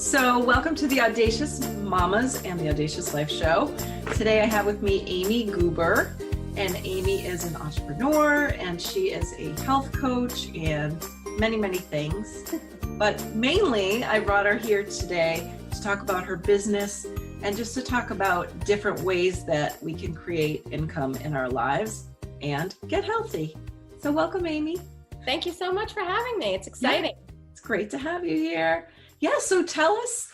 So welcome to the Audacious Mamas and the Audacious Life Show. Today I have with me Amy Goober, and Amy is an entrepreneur and she is a health coach and many, many things. But mainly I brought her here today to talk about her business and just to talk about different ways that we can create income in our lives and get healthy. So welcome, Amy. Thank you so much for having me. It's exciting. Yeah, it's great to have you here. Yeah, so tell us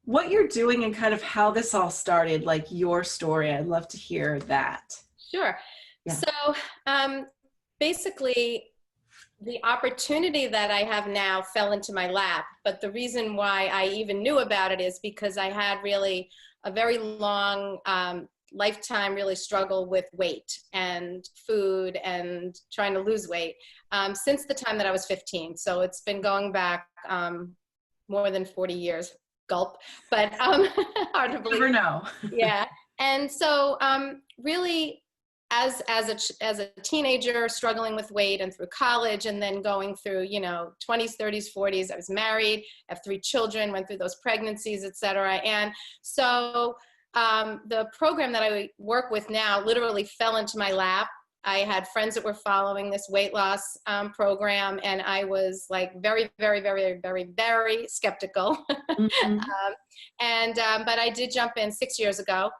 what you're doing and kind of how this all started, like your story. I'd love to hear that. Sure. Yeah. So basically, the opportunity that I have now fell into my lap. But the reason why I even knew about it is because I had really a very long lifetime really struggle with weight and food and trying to lose weight since the time that I was 15. So it's been going back more than 40 years, gulp, but hard to believe. Never know. Yeah. And so really as a teenager struggling with weight and through college and then going through, 20s, 30s, 40s, I was married, have 3 children, went through those pregnancies, et cetera. And so the program that I work with now literally fell into my lap. I had friends that were following this weight loss program, and I was like very, very, very, very, very skeptical. Mm-hmm. But I did jump in 6 years ago,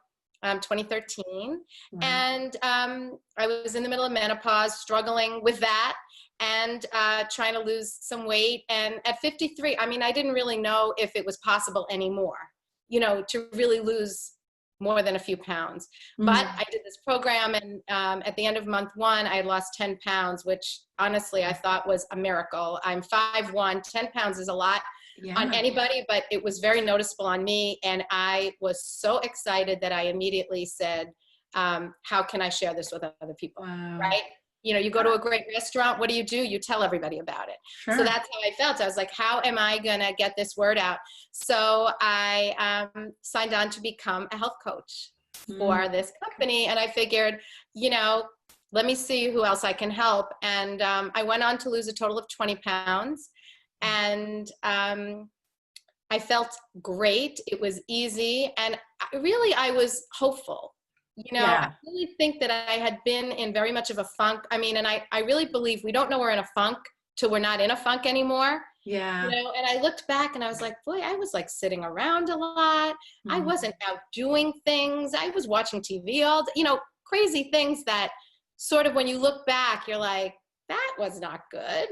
2013, Wow. and I was in the middle of menopause, struggling with that, and trying to lose some weight. And at 53, I didn't really know if it was possible anymore, to really lose more than a few pounds. But I did this program, and at the end of month 1, I had lost 10 pounds, which honestly I thought was a miracle. I'm 5'1", 10 pounds is a lot on anybody, but it was very noticeable on me. And I was so excited that I immediately said, how can I share this with other people? Wow. Right? You go to a great restaurant, what do? You tell everybody about it. Sure. So that's how I felt. I was like, how am I going to get this word out? So I signed on to become a health coach for this company. And I figured, let me see who else I can help. And I went on to lose a total of 20 pounds. And I felt great. It was easy. And I was hopeful. I really think that I had been in very much of a funk. And I really believe we don't know we're in a funk till we're not in a funk anymore. Yeah. And I looked back and I was like, boy, I was like sitting around a lot. I wasn't out doing things. I was watching TV all day, crazy things that sort of when you look back, you're like, that was not good,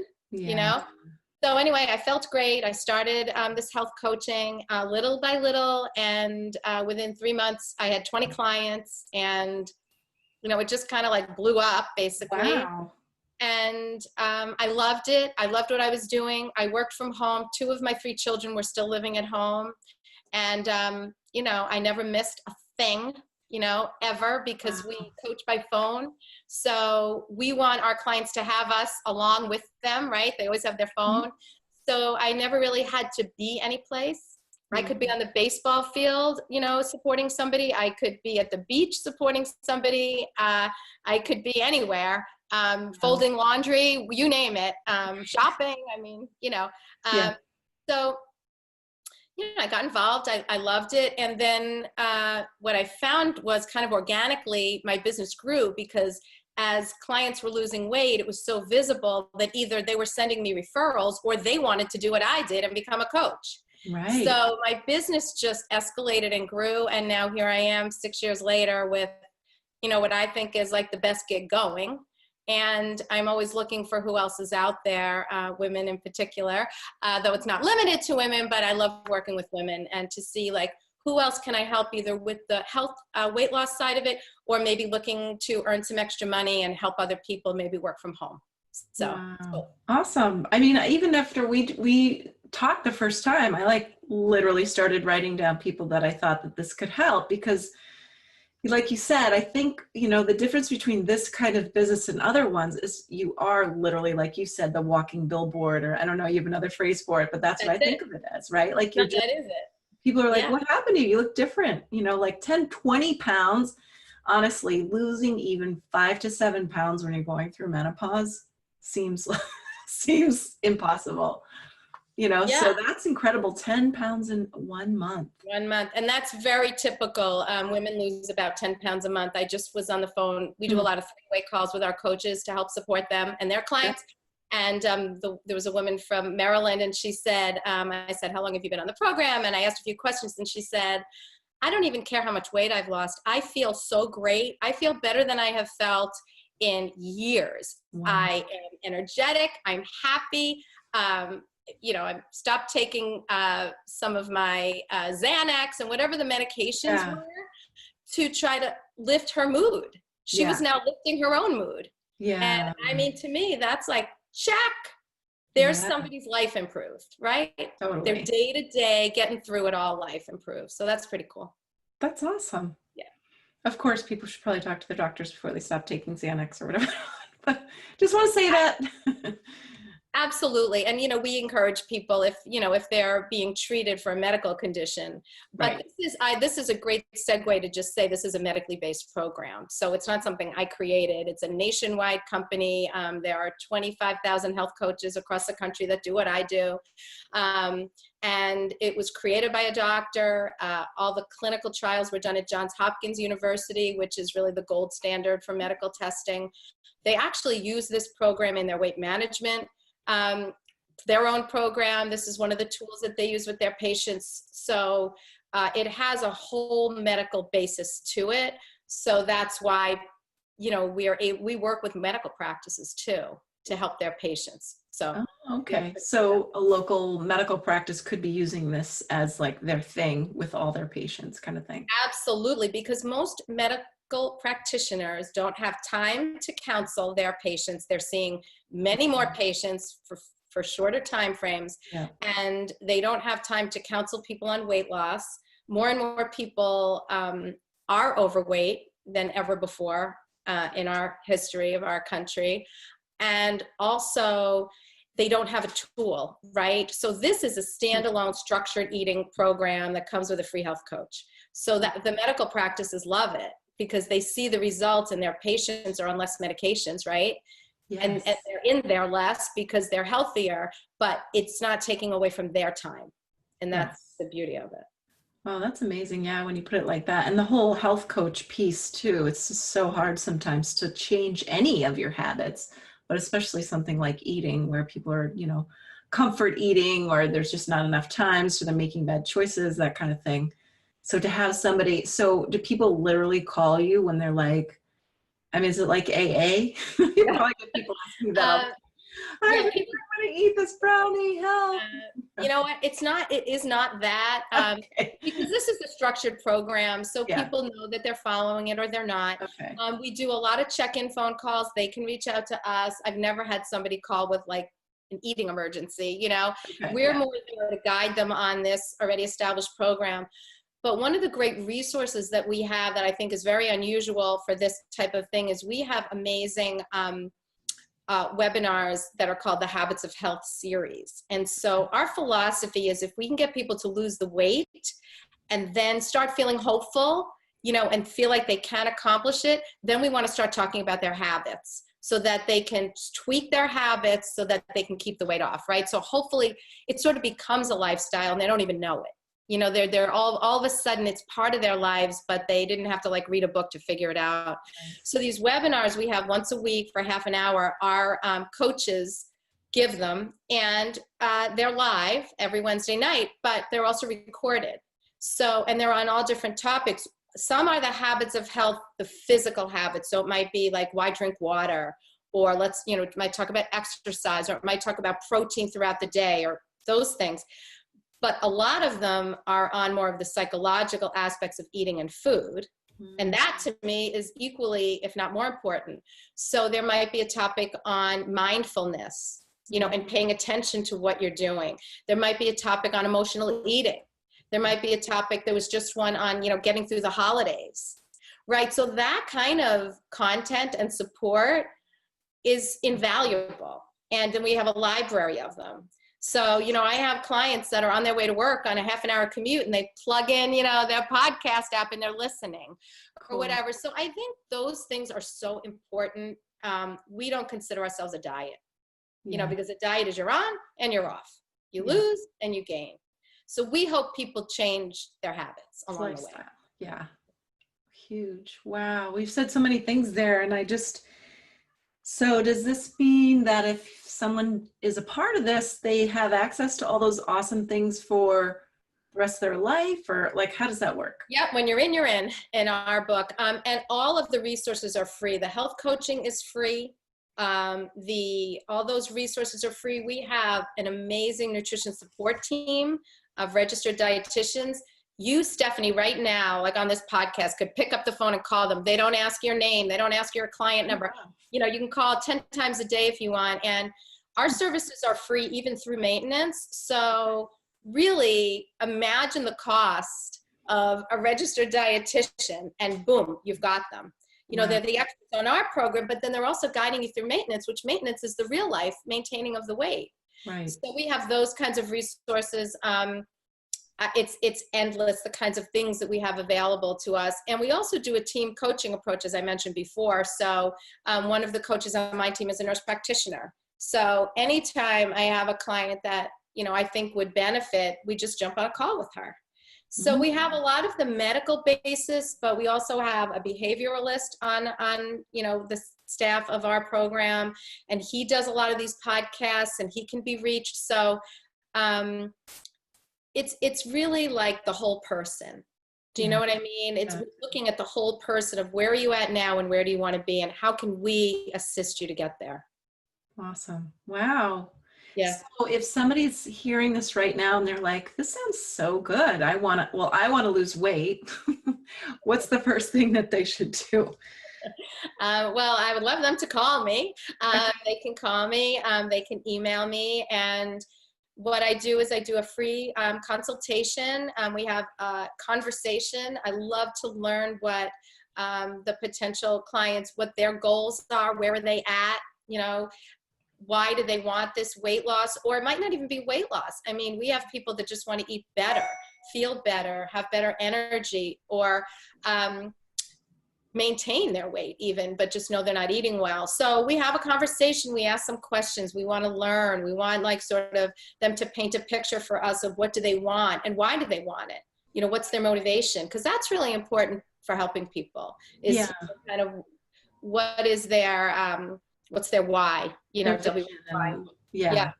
So anyway, I felt great. I started this health coaching little by little. And within 3 months, I had 20 clients. And, it just kind of like blew up, basically. Wow. And I loved it. I loved what I was doing. I worked from home. 2 of my 3 children were still living at home. And, I never missed a thing, ever, because we coach by phone. So we want our clients to have us along with them, right? They always have their phone. So I never really had to be any place. I could be on the baseball field, supporting somebody. I could be at the beach supporting somebody. I could be anywhere, folding laundry, you name it, shopping. So I got involved. I loved it. And then what I found was kind of organically my business grew because as clients were losing weight, it was so visible that either they were sending me referrals or they wanted to do what I did and become a coach. Right. So my business just escalated and grew. And now here I am 6 years later with, what I think is like the best gig going. And I'm always looking for who else is out there, women in particular, though it's not limited to women, but I love working with women and to see like, who else can I help either with the health weight loss side of it, or maybe looking to earn some extra money and help other people maybe work from home. So wow. Awesome. Even after we talked the first time, I literally started writing down people that I thought that this could help because like you said, I think, the difference between this kind of business and other ones is you are literally, like you said, the walking billboard, or I don't know, you have another phrase for it, but that's what I think of it as, right? Like you're just, that is it. People are like, what happened to you? You look different, like 10, 20 pounds, honestly, losing even 5 to 7 pounds when you're going through menopause seems impossible. Yeah. So that's incredible. 10 pounds in 1 month. 1 month. And that's very typical. Women lose about 10 pounds a month. I just was on the phone. We do a lot of three-way calls with our coaches to help support them and their clients. And there was a woman from Maryland, and she said, I said, how long have you been on the program? And I asked a few questions, and she said, I don't even care how much weight I've lost. I feel so great. I feel better than I have felt in years. Wow. I am energetic. I'm happy. I stopped taking some of my Xanax and whatever the medications were to try to lift her mood. She was now lifting her own mood. Yeah. And I mean, to me, that's like, check. There's somebody's life improved, right? Totally. Their day-to-day, getting through it all, life improves. So that's pretty cool. That's awesome. Yeah. Of course, people should probably talk to their doctors before they stop taking Xanax or whatever. But just want to say that. Absolutely. And, we encourage people if they're being treated for a medical condition, but this is a great segue to just say this is a medically based program. So it's not something I created. It's a nationwide company. There are 25,000 health coaches across the country that do what I do. And it was created by a doctor. All the clinical trials were done at Johns Hopkins University, which is really the gold standard for medical testing. They actually use this program in their weight management. Their own program. This is one of the tools that they use with their patients. So it has a whole medical basis to it. So that's why, we work with medical practices too to help their patients. So okay. So a local medical practice could be using this as like their thing with all their patients kind of thing. Absolutely, because most medical practitioners don't have time to counsel their patients. They're seeing many more patients for shorter time frames, and they don't have time to counsel people on weight loss. More and more people are overweight than ever before in our history of our country. And also, they don't have a tool, right? So this is a standalone structured eating program that comes with a free health coach. So that the medical practices love it because they see the results and their patients are on less medications, right? Yes. And they're in there less because they're healthier, but it's not taking away from their time. And that's the beauty of it. Oh, that's amazing. Yeah, when you put it like that. And the whole health coach piece too, it's just so hard sometimes to change any of your habits, but especially something like eating where people are, comfort eating or there's just not enough time. So they're making bad choices, that kind of thing. So to have somebody, so do people literally call you when they're like, is it like AA? You probably get people asking that. I want to eat this brownie, help. You know what? It is not that, because this is a structured program. So people know that they're following it or they're not. Okay. We do a lot of check-in phone calls. They can reach out to us. I've never had somebody call with like an eating emergency, Okay, we're more there to guide them on this already established program. But one of the great resources that we have that I think is very unusual for this type of thing is we have amazing webinars that are called the Habits of Health series. And so our philosophy is if we can get people to lose the weight and then start feeling hopeful, and feel like they can accomplish it, then we want to start talking about their habits so that they can tweak their habits so that they can keep the weight off, right? So hopefully it sort of becomes a lifestyle and they don't even know it. They're all of a sudden it's part of their lives, but they didn't have to like read a book to figure it out. So these webinars we have once a week for half an hour, our coaches give them, and they're live every Wednesday night, but they're also recorded. So, and they're on all different topics. Some are the habits of health, the physical habits. So it might be like, why drink water? Or it might talk about exercise, or it might talk about protein throughout the day, or those things. But a lot of them are on more of the psychological aspects of eating and food. And that to me is equally, if not more important. So there might be a topic on mindfulness, and paying attention to what you're doing. There might be a topic on emotional eating. There might be a topic, there was just one on, getting through the holidays, right? So that kind of content and support is invaluable. And then we have a library of them. So, I have clients that are on their way to work on a half an hour commute and they plug in, their podcast app and they're listening or whatever. So I think those things are so important. We don't consider ourselves a diet, because a diet is you're on and you're off, You lose and you gain. So we hope people change their habits along the way. Yeah. Huge. Wow. We've said so many things there. And so does this mean that if someone is a part of this, they have access to all those awesome things for the rest of their life, or like, how does that work? Yeah, when you're in our book. And all of the resources are free. The health coaching is free. All those resources are free. We have an amazing nutrition support team of registered dietitians. You, Stephanie, right now, like on this podcast, could pick up the phone and call them. They don't ask your name. They don't ask your client number. You know, you can call 10 times a day if you want. And our services are free even through maintenance. So really imagine the cost of a registered dietitian, and boom, you've got them. You know, they're the experts on our program, but then they're also guiding you through maintenance, which maintenance is the real life maintaining of the weight. Right. So we have those kinds of resources. It's endless, the kinds of things that we have available to us. And we also do a team coaching approach, as I mentioned before. So one of the coaches on my team is a nurse practitioner. So anytime I have a client that, you know, I think would benefit, we just jump on a call with her. So we have a lot of the medical basis, but we also have a behavioralist on, you know, the staff of our program, and he does a lot of these podcasts and he can be reached. So it's really like the whole person. Do you know what I mean? It's looking at the whole person of where are you at now and where do you want to be and how can we assist you to get there? Awesome. Wow. Yeah. So if somebody's hearing this right now and they're like, this sounds so good. I want to lose weight. What's the first thing that they should do? Well, I would love them to call me. They can call me. They can email me. And what I do is I do a free consultation. We have a conversation. I love to learn what the potential clients, what their goals are, where are they at, you know, why do they want this weight loss? Or it might not even be weight loss. I mean, we have people that just want to eat better, feel better, have better energy, or maintain their weight even, but just know they're not eating well. So we have a conversation, we ask some questions, we want to learn, we want like sort of them to paint a picture for us of what do they want and why do they want it? You know, what's their motivation? Because that's really important for helping people is kind of what is their, what's their why, you know, why. Yeah.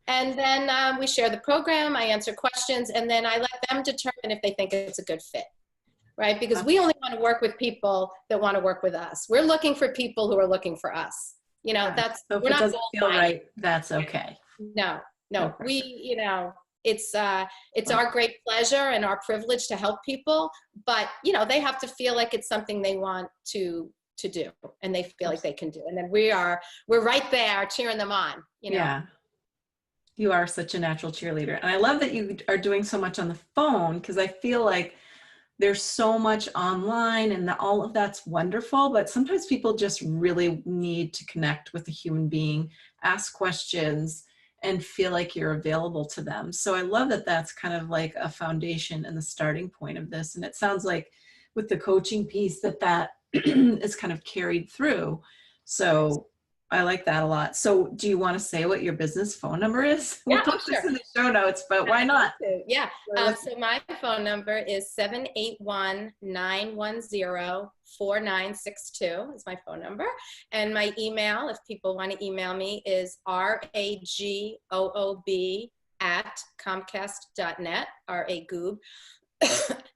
And then we share the program, I answer questions, and then I let them determine if they think it's a good fit, right? Because we only want to work with people that want to work with us. We're looking for people who are looking for us. You know, that's, so if it doesn't feel right, that's okay. No, we, you know, it's our great pleasure and our privilege to help people, but, you know, they have to feel like it's something they want to do and they feel like they can do. And then we're right there cheering them on, you know. Yeah. You are such a natural cheerleader. And I love that you are doing so much on the phone, because I feel like there's so much online and all of that's wonderful, but sometimes people just really need to connect with a human being, ask questions, and feel like you're available to them. So I love that that's kind of like a foundation and the starting point of this. And it sounds like with the coaching piece that is kind of carried through. So I like that a lot. So do you want to say what your business phone number is? We'll put this in the show notes, but why not? Yeah. So my phone number is 781-910-4962 is my phone number. And my email, if people want to email me, is ragoob@comcast.net, ragoob.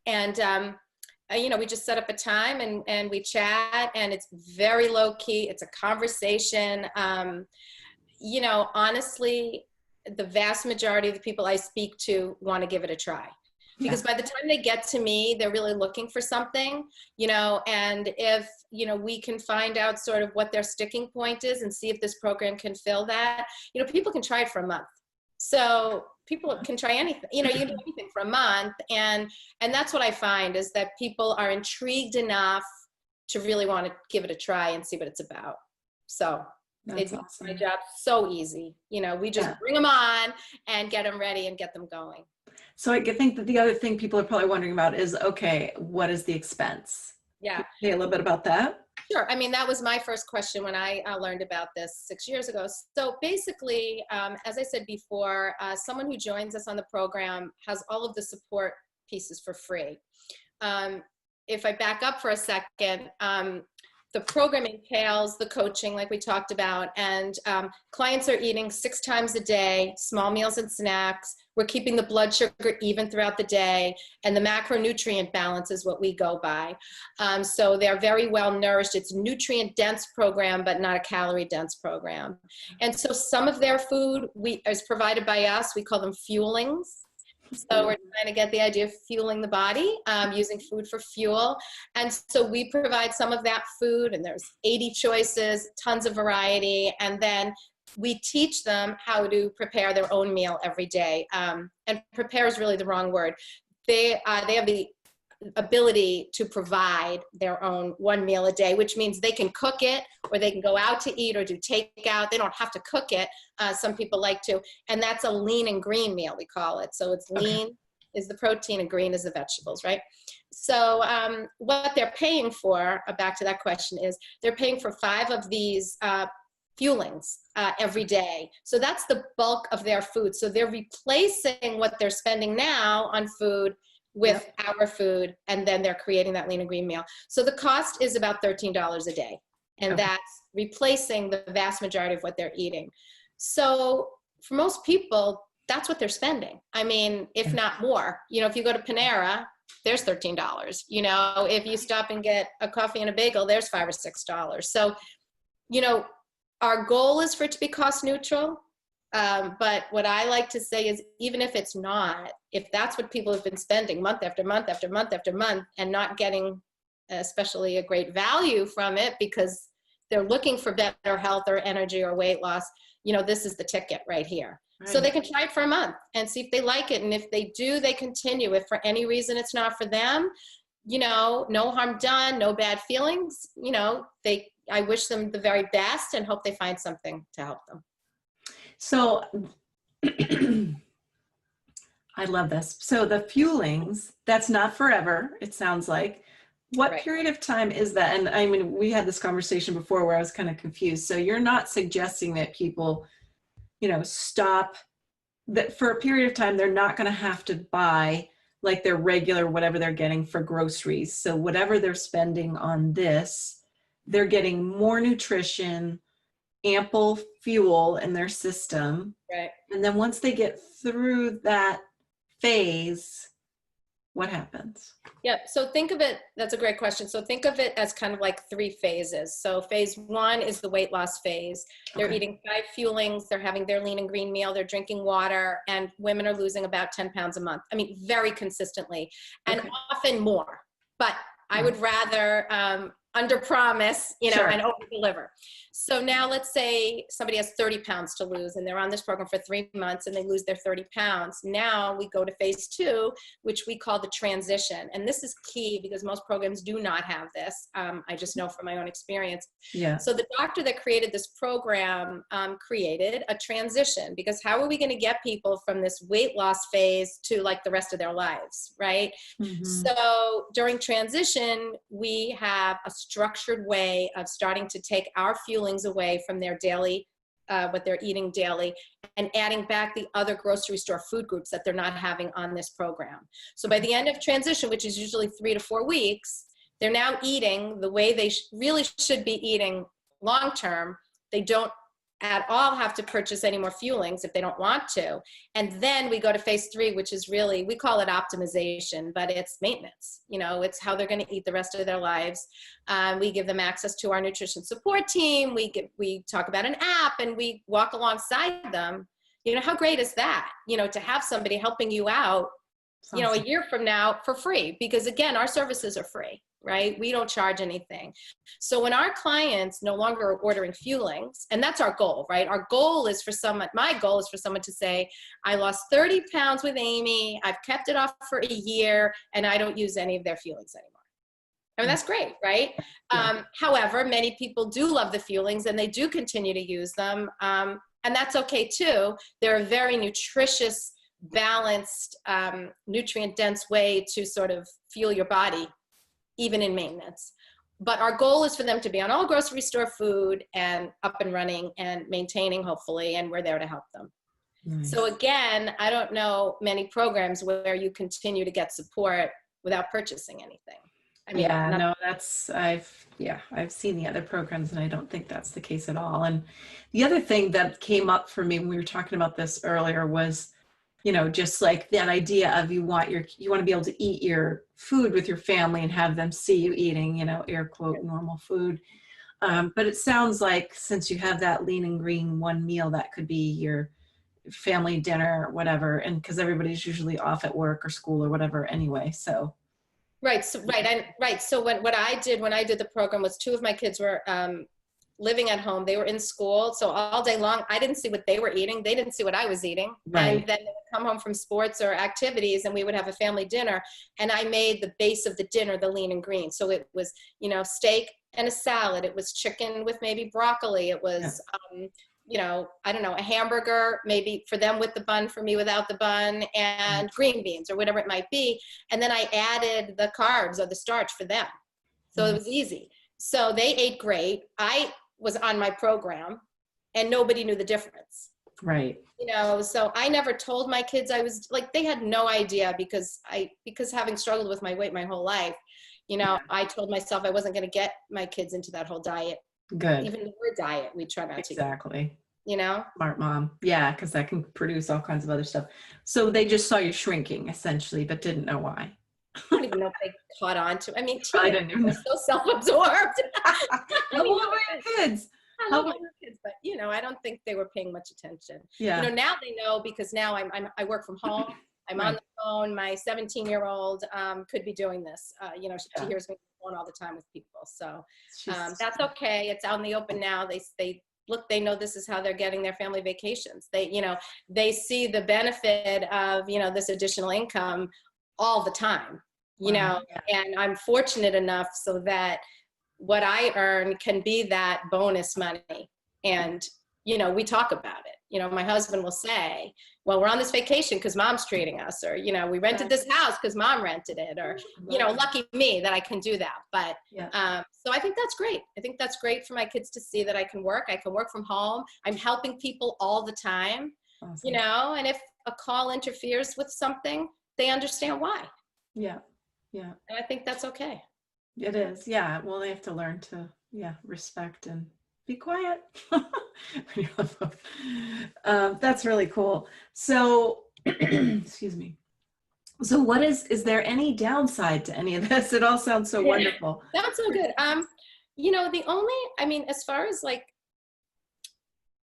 And, you know, we just set up a time and we chat, and it's very low key. It's a conversation. You know, honestly, the vast majority of the people I speak to want to give it a try, because by the time they get to me, they're really looking for something, you know, and if, you know, we can find out sort of what their sticking point is and see if this program can fill that, you know, people can try it for a month. So people can try anything, you know, you can do anything for a month. And that's what I find is that people are intrigued enough to really want to give it a try and see what it's about. So it's awesome. My job so easy. You know, we just bring them on and get them ready and get them going. So I think that the other thing people are probably wondering about is, okay, what is the expense? Yeah. Say a little bit about that. Sure. I mean, that was my first question when I learned about this 6 years ago. So basically, as I said before, someone who joins us on the program has all of the support pieces for free. If I back up for a second, the program entails the coaching like we talked about, and clients are eating 6 times a day, small meals and snacks. We're keeping the blood sugar even throughout the day, and the macronutrient balance is what we go by. So they're very well nourished. It's a nutrient dense program, but not a calorie dense program. And so some of their food is provided by us. We call them fuelings. So we're trying to get the idea of fueling the body, using food for fuel. And so we provide some of that food, and there's 80 choices, tons of variety. And then we teach them how to prepare their own meal every day. And prepare is really the wrong word. They have the ability to provide their own one meal a day, which means they can cook it, or they can go out to eat or do takeout. They don't have to cook it. Some people like to, and that's a lean and green meal, we call it. So it's lean is the protein and green is the vegetables, right? So what they're paying for, back to that question, is they're paying for 5 of these fuelings every day. So that's the bulk of their food. So they're replacing what they're spending now on food with our food, and then they're creating that lean and green meal. So the cost is about $13 a day, and that's replacing the vast majority of what they're eating. So for most people, that's what they're spending. I mean, if not more. You know, if you go to Panera, there's $13. You know, if you stop and get a coffee and a bagel, there's $5 or $6. So, you know, our goal is for it to be cost neutral. But what I like to say is, even if it's not, if that's what people have been spending month after month after month after month and not getting especially a great value from it because they're looking for better health or energy or weight loss, you know, this is the ticket right here. Right. So they can try it for a month and see if they like it. And if they do, they continue. If for any reason it's not for them, you know, no harm done, no bad feelings, you know, I wish them the very best and hope they find something to help them. So I love this. So the fuelings, that's not forever, it sounds like. What period of time is that? And I mean, we had this conversation before where I was kind of confused. So you're not suggesting that people, you know, stop, that for a period of time, they're not going to have to buy like their regular, whatever they're getting for groceries. So whatever they're spending on this, they're getting more nutrition, ample fuel in their system. Right. And then once they get through that phase, what happens? Yeah. So think of it, that's a great question. So think of it as kind of like 3 phases. So phase 1 is the weight loss phase. They're eating 5 fuelings. They're having their lean and green meal. They're drinking water, and women are losing about 10 pounds a month. I mean, very consistently, and often more, but I would rather under promise, you know, and over deliver. So now let's say somebody has 30 pounds to lose and they're on this program for 3 months and they lose their 30 pounds. Now we go to phase 2, which we call the transition. And this is key because most programs do not have this. I just know from my own experience. Yeah. So the doctor that created this program created a transition, because how are we going to get people from this weight loss phase to like the rest of their lives, right? Mm-hmm. So during transition, we have a structured way of starting to take our fuelings away from their daily, what they're eating daily, and adding back the other grocery store food groups that they're not having on this program. So by the end of transition, which is usually 3 to 4 weeks, they're now eating the way they really should be eating long term. They don't at all have to purchase any more fuelings if they don't want to. And then we go to phase 3, which is really, we call it optimization, but it's maintenance. You know, it's how they're going to eat the rest of their lives. We give them access to our nutrition support team. We talk about an app and we walk alongside them. You know, how great is that? You know, to have somebody helping you out, you know, a year from now for free, because again, our services are free, right? We don't charge anything. So when our clients no longer are ordering fuelings, and that's our goal, right? Our goal is for someone, my goal is for someone to say, I lost 30 pounds with Amy, I've kept it off for a year, and I don't use any of their fuelings anymore. I mean, that's great, right? Yeah. However, many people do love the fuelings and they do continue to use them. And that's okay too. They're a very nutritious, balanced, nutrient dense way to sort of fuel your body even in maintenance. But our goal is for them to be on all grocery store food and up and running and maintaining, hopefully, and we're there to help them. Nice. So again, I don't know many programs where you continue to get support without purchasing anything. I mean, I've seen the other programs and I don't think that's the case at all. And the other thing that came up for me when we were talking about this earlier was, just like that idea of you want to be able to eat your food with your family and have them see you eating, air quote, normal food. But it sounds like since you have that lean and green one meal, that could be your family dinner or whatever. And because everybody's usually off at work or school or whatever anyway. So. Right. So what I did when I did the program was 2 of my kids were living at home. They were in school. So all day long, I didn't see what they were eating. They didn't see what I was eating. Right. And then they would come home from sports or activities and we would have a family dinner. And I made the base of the dinner, the lean and green. So it was, steak and a salad. It was chicken with maybe broccoli. It was, I don't know, a hamburger, maybe for them with the bun, for me without the bun, and green beans or whatever it might be. And then I added the carbs or the starch for them. So it was easy. So they ate great. I was on my program and nobody knew the difference. Right. So I never told my kids I was like, they had no idea because having struggled with my weight my whole life, I told myself I wasn't going to get my kids into that whole diet. Good. Even the word diet, we try not to. Exactly. Smart mom. Yeah, because that can produce all kinds of other stuff. So they just saw you shrinking essentially, but didn't know why. I don't even know if they caught on to. I mean, I didn't even know. So self-absorbed. How old were your kids? I love my kids, but I don't think they were paying much attention. Yeah. Now they know because now I work from home. I'm on the phone. My 17-year-old could be doing this. She hears me on the phone all the time with people. So that's okay. It's out in the open now. They know this is how they're getting their family vacations. They see the benefit of, this additional income all the time, and I'm fortunate enough so that what I earn can be that bonus money. And, we talk about it. My husband will say, well, we're on this vacation because mom's treating us, or, we rented this house because mom rented it, or, lucky me that I can do that. But, so I think that's great. I think that's great for my kids to see that I can work from home. I'm helping people all the time, awesome. And if a call interferes with something, they understand why. Yeah. Yeah. And I think that's okay. It is. Yeah. Well, they have to learn to, respect and be quiet. That's really cool. So, excuse me. So is there any downside to any of this? It all sounds so wonderful. That's so good. As far as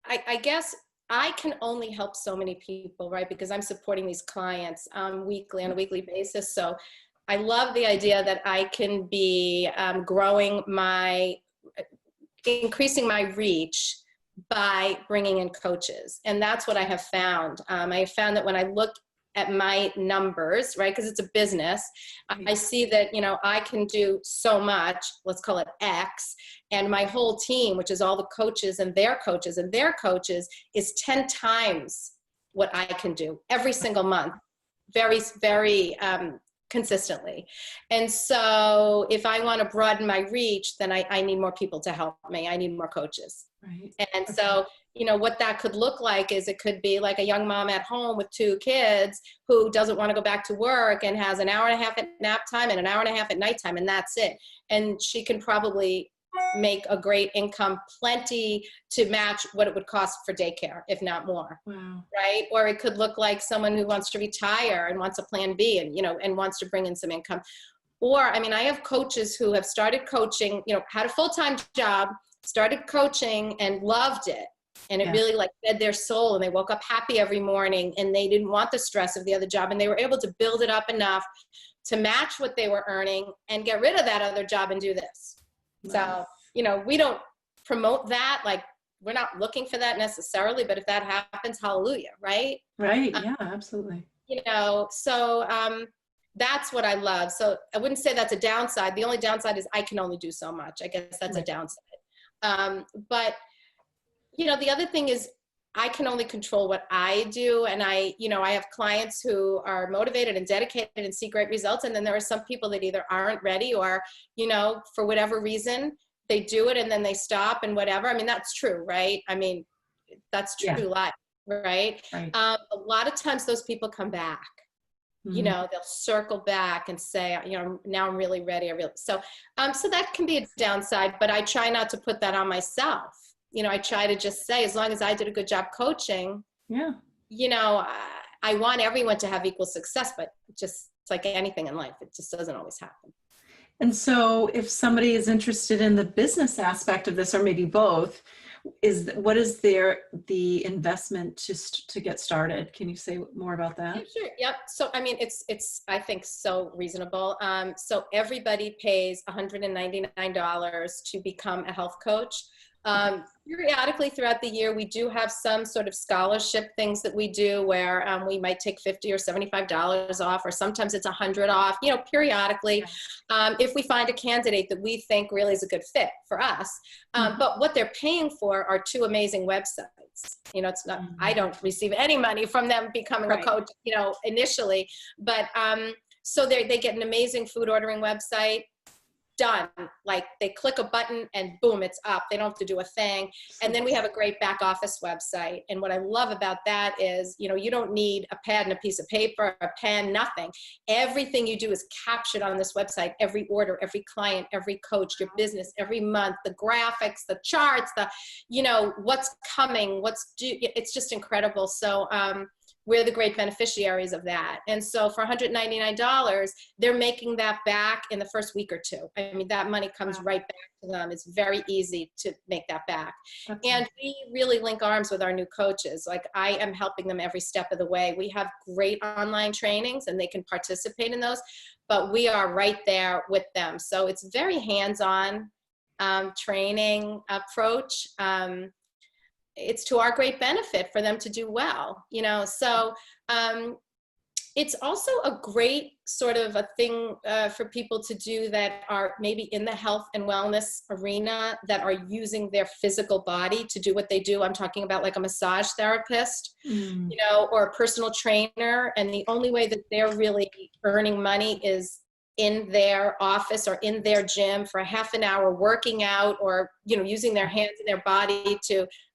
I guess I can only help so many people, right? Because I'm supporting these clients on a weekly basis. So I love the idea that I can be increasing my reach by bringing in coaches. And that's what I have found. I have found that when I look at my numbers, right, because it's a business, I see that, I can do so much, let's call it X, and my whole team, which is all the coaches and their coaches and their coaches, is 10 times what I can do every single month, very, very consistently. And so if I want to broaden my reach, then I need more people to help me. I need more coaches. Right. And so, what that could look like is it could be like a young mom at home with 2 kids who doesn't want to go back to work and has an hour and a half at nap time and an hour and a half at nighttime, and that's it. And she can probably make a great income, plenty to match what it would cost for daycare, if not more. Wow. Right? Or it could look like someone who wants to retire and wants a plan B and, and wants to bring in some income. Or, I have coaches who have started coaching, had a full-time job, started coaching and loved it. And it really fed their soul, and they woke up happy every morning, and they didn't want the stress of the other job, and they were able to build it up enough to match what they were earning and get rid of that other job and do this. Nice. So, we don't promote that. We're not looking for that necessarily, but if that happens, hallelujah. Right. Right. Yeah, absolutely. So, that's what I love. So I wouldn't say that's a downside. The only downside is I can only do so much. I guess that's a downside. But, the other thing is I can only control what I do. And I have clients who are motivated and dedicated and see great results. And then there are some people that either aren't ready or, for whatever reason, they do it and then they stop and whatever. I mean, that's true, right? I mean, that's true life, right? A lot of times those people come back. They'll circle back and say, now I'm really ready. So that can be a downside, but I try not to put that on myself. I try to just say, as long as I did a good job coaching, I want everyone to have equal success, but just it's like anything in life, it just doesn't always happen. And so if somebody is interested in the business aspect of this, or maybe both, what is the investment to get started? Can you say more about that? Yeah, sure. Yep. So, I mean, it's, I think, so reasonable. So everybody pays $199 to become a health coach. Periodically throughout the year, we do have some sort of scholarship things that we do where we might take $50 or $75 off, or sometimes it's $100 off, periodically, if we find a candidate that we think really is a good fit for us. But what they're paying for are 2 amazing websites. It's not, I don't receive any money from them becoming a coach, initially, but so they get an amazing food ordering website. Done. Like they click a button and boom, it's up. They don't have to do a thing. And then we have a great back office website. And what I love about that is, you don't need a pad and a piece of paper, a pen, nothing. Everything you do is captured on this website. Every order, every client, every coach, your business, every month, the graphics, the charts, what's coming, what's due. It's just incredible. So, we're the great beneficiaries of that. And so for $199, they're making that back in the first week or 2. I mean, that money comes right back to them. It's very easy to make that back. And we really link arms with our new coaches. Like I am helping them every step of the way. We have great online trainings and they can participate in those, but we are right there with them. So it's very hands-on training approach. It's to our great benefit for them to do well, so it's also a great sort of a thing for people to do that are maybe in the health and wellness arena that are using their physical body to do what they do. I'm talking about like a massage therapist, or a personal trainer. And the only way that they're really earning money is in their office or in their gym for a half an hour working out, or, using their hands and their body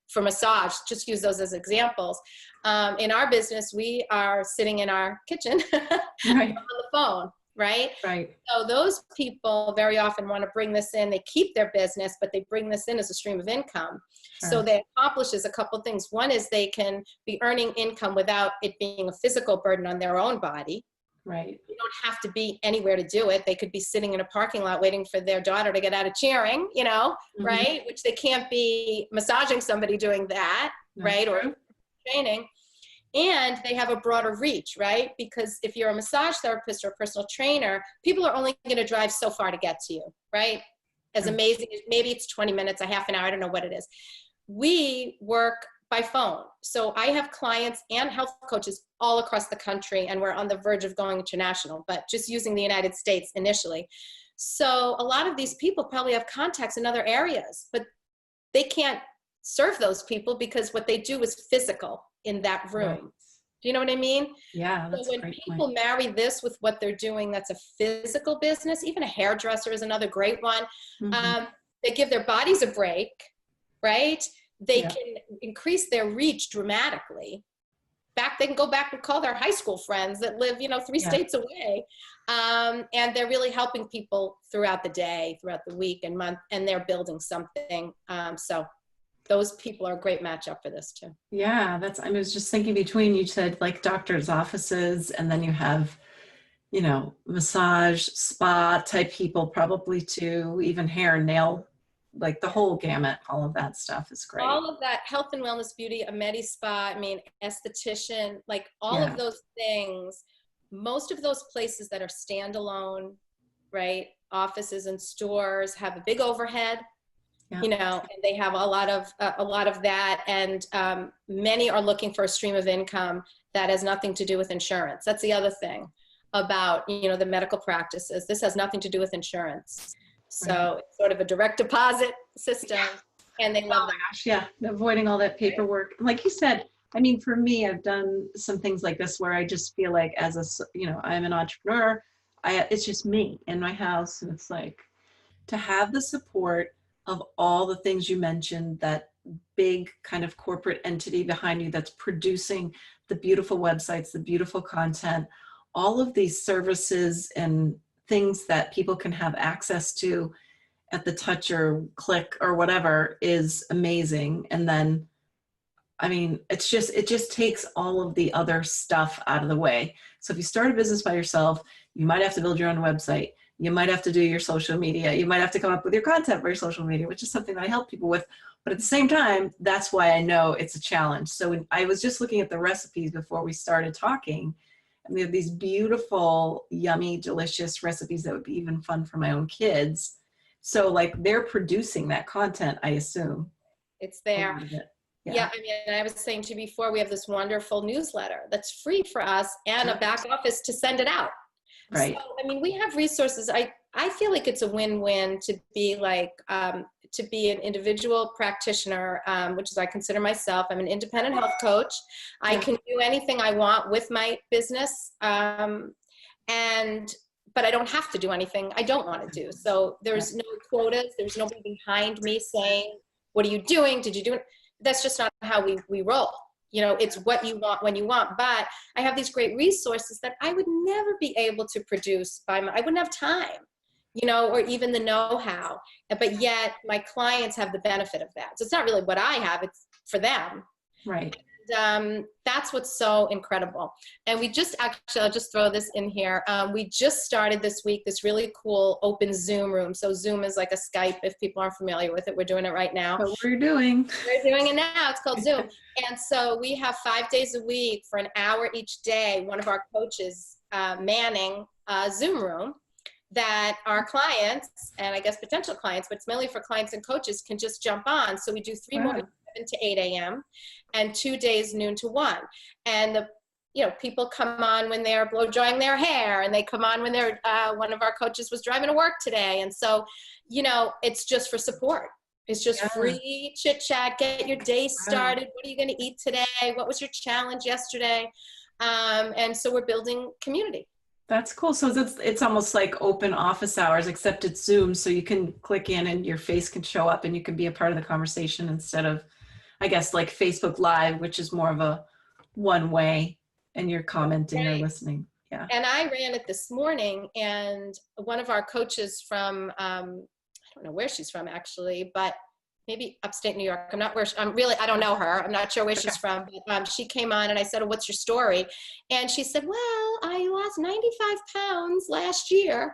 for massage. Just use those as examples. In our business, we are sitting in our kitchen on the phone, right? So those people very often want to bring this in. They keep their business, but they bring this in as a stream of income. So that accomplishes a couple things. One is they can be earning income without it being a physical burden on their own body. You don't have to be anywhere to do it. They could be sitting in a parking lot waiting for their daughter to get out of cheering, right? Which they can't be massaging somebody doing that, right? Or training. And they have a broader reach, right? Because if you're a massage therapist or a personal trainer, people are only going to drive so far to get to you, right? As amazing, maybe it's 20 minutes, a half an hour, I don't know what it is. We work by phone. So I have clients and health coaches all across the country, and we're on the verge of going international, but just using the United States initially. So a lot of these people probably have contacts in other areas, but they can't serve those people because what they do is physical in that room. Do you know what I mean? Yeah. So when people marry this with what they're doing, that's a physical business. Even a hairdresser is another great one. They give their bodies a break, right? They can increase their reach dramatically. They can go back and call their high school friends that live, 3 states away. And they're really helping people throughout the day, throughout the week and month, and they're building something. So those people are a great matchup for this too. Yeah, I was just thinking between, you said like doctors' offices, and then you have, massage, spa type people probably too, even hair and nail, like the whole gamut, all of that stuff is great. All of that, health and wellness, beauty, a med spa, esthetician, like all of those things, most of those places that are standalone, right? Offices and stores have a big overhead, and they have a lot of that. And many are looking for a stream of income that has nothing to do with insurance. That's the other thing about, the medical practices. This has nothing to do with insurance. So it's sort of a direct deposit system. And they Oh love my them. gosh, yeah, avoiding all that paperwork. Like you said, I mean, for me, I've done some things like this where I just feel like I'm an entrepreneur. It's just me in my house, and it's like to have the support of all the things you mentioned, that big kind of corporate entity behind you that's producing the beautiful websites, the beautiful content, all of these services and things that people can have access to at the touch or click or whatever is amazing. And then, I mean, it just takes all of the other stuff out of the way. So if you start a business by yourself, you might have to build your own website. You might have to do your social media. You might have to come up with your content for your social media, which is something that I help people with. But at the same time, that's why I know it's a challenge. So when I was just looking at the recipes before we started talking, and we have these beautiful, yummy, delicious recipes that would be even fun for my own kids. So like they're producing that content, I assume. It's A there. lot of it. Yeah, I mean, I was saying to you before, we have this wonderful newsletter that's free for us and a back office to send it out. Right. So, I mean, we have resources. I feel like it's a win-win to be like, to be an individual practitioner, which is I consider myself. I'm an independent health coach. I can do anything I want with my business. But I don't have to do anything I don't want to do. So there's no quotas. There's nobody behind me saying, what are you doing? Did you do it? That's just not how we roll. You know, it's what you want when you want. But I have these great resources that I would never be able to produce I wouldn't have time, you know, or even the know-how. But yet my clients have the benefit of that. So it's not really what I have, it's for them. Right. And that's what's so incredible. And we just actually, I'll just throw this in here. We just started this week this really cool open Zoom room. So Zoom is like a Skype if people aren't familiar with it. We're doing it right now. What we're doing. We're doing it now. It's called Zoom. And so we have 5 days a week for an hour each day. One of our coaches manning a Zoom room that our clients, and I guess potential clients, but it's mainly for clients and coaches, can just jump on. So we do 3 mornings, 7 to 8 a.m. and 2 days, noon to 1. And people come on when they're blow drying their hair, and they come on when they're, one of our coaches was driving to work today. And so, it's just for support. It's just free chit chat, get your day started. What are you going to eat today? What was your challenge yesterday? And so we're building community. That's cool. So it's almost like open office hours, except it's Zoom. So you can click in and your face can show up and you can be a part of the conversation instead of, I guess, like Facebook Live, which is more of a one way and you're commenting or listening. Yeah. And I ran it this morning, and one of our coaches from, I don't know where she's from actually, but maybe upstate New York. I'm not where I don't know her. I'm not sure where she's from, but she came on and I said, oh, what's your story? And she said, well, I lost 95 pounds last year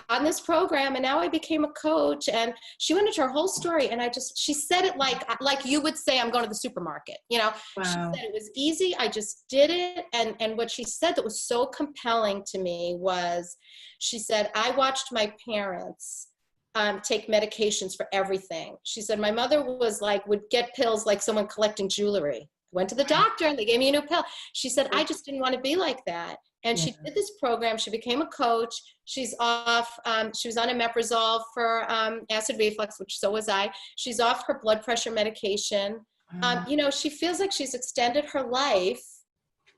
on this program, and now I became a coach. And she went into her whole story, and she said it like you would say, I'm going to the supermarket, Wow. She said it was easy. I just did it. And what she said that was so compelling to me was, she said, I watched my parents take medications for everything. She said, my mother would get pills like someone collecting jewelry. Went to the doctor and they gave me a new pill. She said, I just didn't want to be like that. And she did this program. She became a coach. She's off. She was on omeprazole for acid reflux, which so was I. She's off her blood pressure medication. She feels like she's extended her life.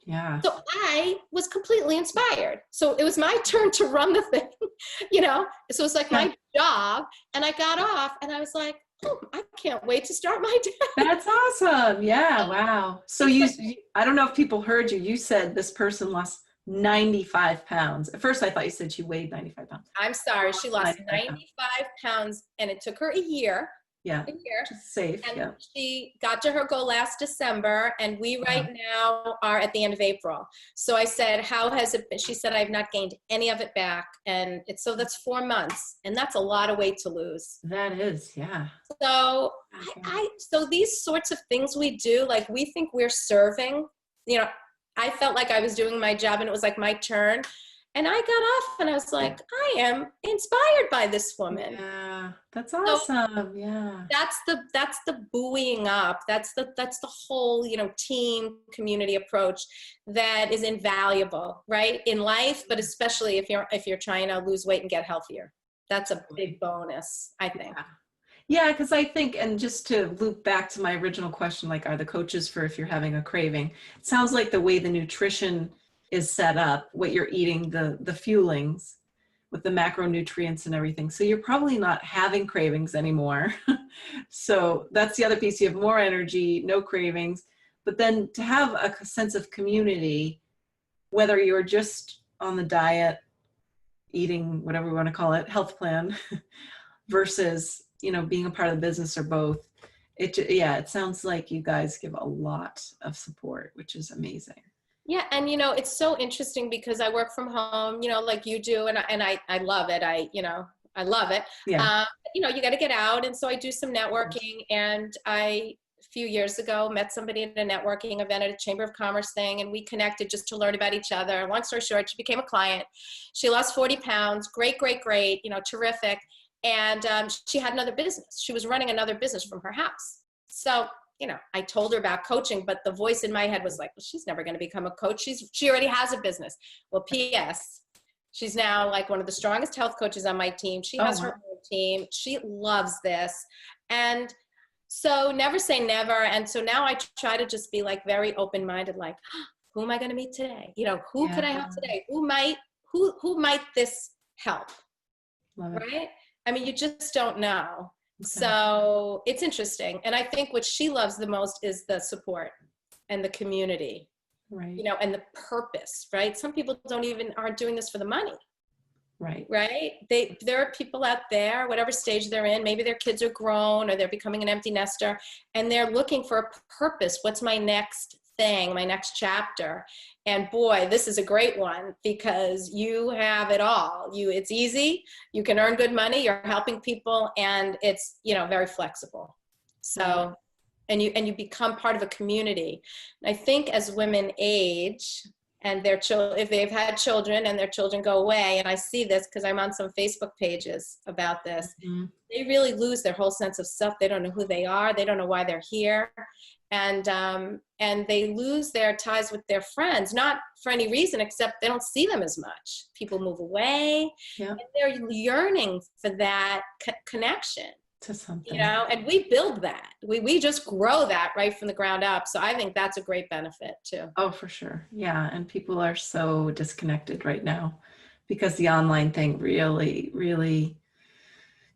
Yeah. So I was completely inspired. So it was my turn to run the thing, So it was like my job, and I got off and I was like, oh, I can't wait to start my day. That's awesome. Yeah. Wow. So I don't know if people heard you. You said this person lost 95 pounds. At first I thought you said she weighed 95 pounds. I'm sorry. She lost 95 pounds, and it took her a year. Yeah, safe. And she got to her goal last December, and we right now are at the end of April. So I said, how has it been? She said, I've not gained any of it back. And that's 4 months, and that's a lot of weight to lose. That is, yeah. So so these sorts of things we do, like we think we're serving, I felt like I was doing my job and it was like my turn. And I got off and I was like, I am inspired by this woman. Yeah, that's awesome. So yeah. That's the buoying up. That's the whole, team community approach that is invaluable, right? In life, but especially if you're trying to lose weight and get healthier. That's a big bonus, I think. Yeah, because I think, and just to loop back to my original question, like, are the coaches for if you're having a craving? It sounds like the way the nutrition is set up, what you're eating, the fuelings with the macronutrients and everything. So you're probably not having cravings anymore. So that's the other piece. You have more energy, no cravings. But then to have a sense of community, whether you're just on the diet, eating, whatever we want to call it, health plan, versus, being a part of the business or both. It sounds like you guys give a lot of support, which is amazing. Yeah. And, it's so interesting because I work from home, like you do. And I love it. I love it. Yeah. You got to get out. And so I do some networking, and a few years ago met somebody at a networking event at a Chamber of Commerce thing, and we connected just to learn about each other. Long story short, she became a client. She lost 40 pounds. Great, terrific. And she had another business. She was running another business from her house. So, I told her about coaching, but the voice in my head was like, well, she's never going to become a coach. She already has a business. Well, P.S., she's now like one of the strongest health coaches on my team. She has her own team. She loves this. And so never say never. And so now I try to just be like very open-minded, like, who am I going to meet today? Who could I help today? Who might this help? Love it. Right? I mean, you just don't know. Okay. So it's interesting. And I think what she loves the most is the support and the community, right. And the purpose, right? Some people aren't doing this for the money. Right. Right. There are people out there, whatever stage they're in, maybe their kids are grown or they're becoming an empty nester, and they're looking for a purpose. What's my next thing, my next chapter? And boy, this is a great one because you have it all. It's easy. You can earn good money. You're helping people, and it's, very flexible. So, and you become part of a community. And I think as women age, and their children, if they've had children and their children go away, and I see this because I'm on some Facebook pages about this, they really lose their whole sense of self. They don't know who they are. They don't know why they're here. And they lose their ties with their friends, not for any reason except they don't see them as much. People move away, and they're yearning for that connection. To something. And we build that. We just grow that right from the ground up. So I think that's a great benefit too. Oh, for sure. Yeah. And people are so disconnected right now because the online thing really, really,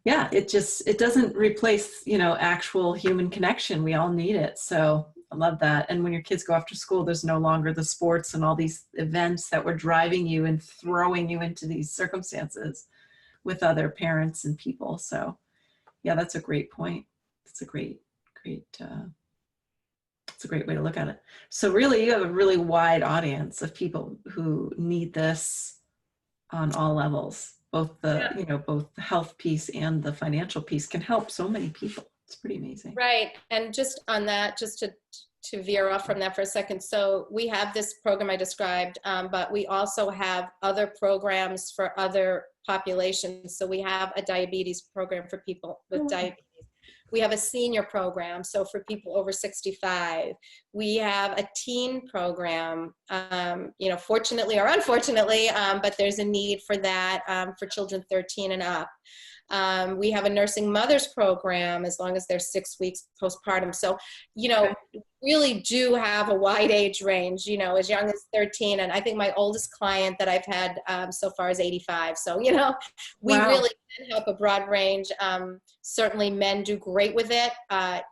it doesn't replace, actual human connection. We all need it. So I love that. And when your kids go after school, there's no longer the sports and all these events that were driving you and throwing you into these circumstances with other parents and people. So yeah, that's a great point. It's a great way to look at it. So really, you have a really wide audience of people who need this on all levels. Both both the health piece and the financial piece can help so many people. It's pretty amazing. Right. And just on that, just to veer off from that for a second. So we have this program I described, but we also have other programs for other populations. So we have a diabetes program for people with diabetes. We have a senior program, so for people over 65. We have a teen program, fortunately or unfortunately, but there's a need for that for children 13 and up. We have a nursing mothers program as long as they're 6 weeks postpartum. So, really do have a wide age range, as young as 13. And I think my oldest client that I've had so far is 85. So, we really can help a broad range. Certainly men do great with it. I'd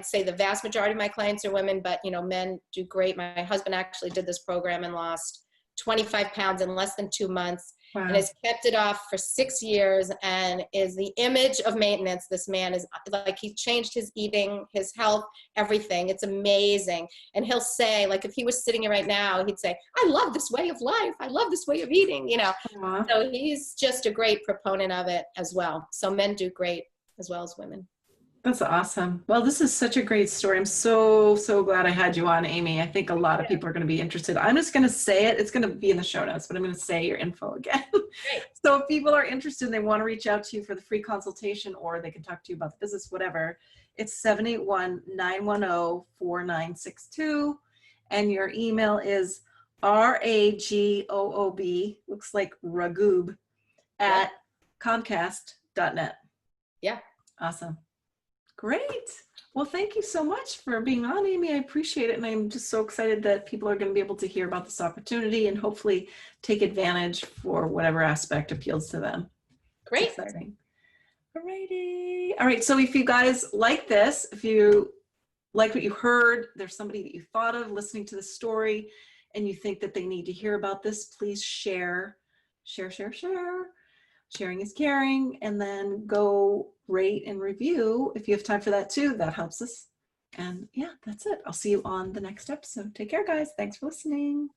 say the vast majority of my clients are women, but, men do great. My husband actually did this program and lost 25 pounds in less than 2 months. Wow. And has kept it off for 6 years and is the image of maintenance. This man is like, he changed his eating, his health, everything. It's amazing. And he'll say, like, if he was sitting here right now, he'd say, I love this way of life. I love this way of eating, Aww. So he's just a great proponent of it as well. So men do great as well as women. That's awesome. Well, this is such a great story. I'm so glad I had you on, Amy. I think a lot of people are going to be interested. I'm just going to say it. It's going to be in the show notes, but I'm going to say your info again. Great. So if people are interested and they want to reach out to you for the free consultation, or they can talk to you about the business, whatever, it's 781-910-4962. And your email is ragoob, looks like ragoob, at comcast.net. Yeah. Awesome. Great. Well, thank you so much for being on, Amy. I appreciate it. And I'm just so excited that people are going to be able to hear about this opportunity and hopefully take advantage for whatever aspect appeals to them. Great. It's exciting. Alrighty. All right. So if you guys like this, if you like what you heard, there's somebody that you thought of listening to the story and you think that they need to hear about this, please share. Sharing is caring. And then go rate and review if you have time for that too. That helps us. And yeah, that's it. I'll see you on the next episode. Take care, guys. Thanks for listening.